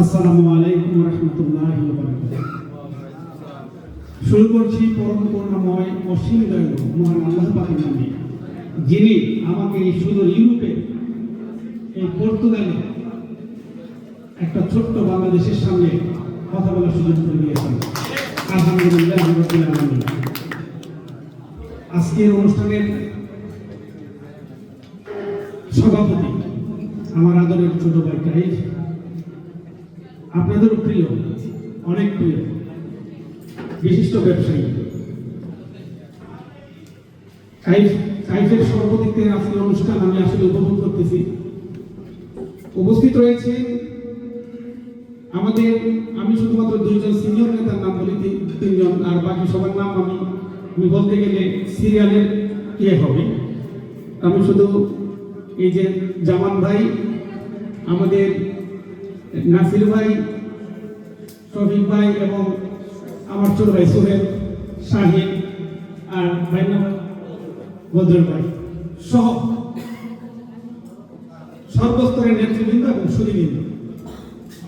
আসসালামু আলাইকুম ওয়া রাহমাতুল্লাহি ওয়া বারাকাতুহু। শুরু করছি পরম করুণাময় অসীম দয়ালু মহান আল্লাহ পাকের নামে, যিনি আমাকে এই সুদূর ইউরোপে, এই পর্তুগালে একটা ছোট্ট বাংলাদেশের সামনে কথা বলার সুযোগ করে দিয়েছেন। আলহামদুলিল্লাহ রাব্বিল আলামিন। আজকের অনুষ্ঠানের সভাপতি আমার আদরের ছোট ভাই কাইফ, আপনাদেরও প্রিয়, অনেক প্রিয় বিশিষ্ট ব্যবসায়ী কাইফের সভাপতিত্বে আজকের অনুষ্ঠান আমি আসলে উপভোগ করতেছি। উপস্থিত রয়েছে আমাদের, আমি শুধুমাত্র দুইজন সিনিয়র নেতার নাম বলি, তিনজন, আর বাকি সবার নাম আমি বলতে গেলে সিরিয়ালের হবে। আমি শুধু এই যে জামান ভাই, আমাদের নাসির ভাই, শফিক ভাই এবং আমার ছোট ভাই সোহেল, শাহিন আর ভাই বদর ভাই সহ সর্বস্তরের নেতৃবৃন্দ এবং সুদীবৃন্দ,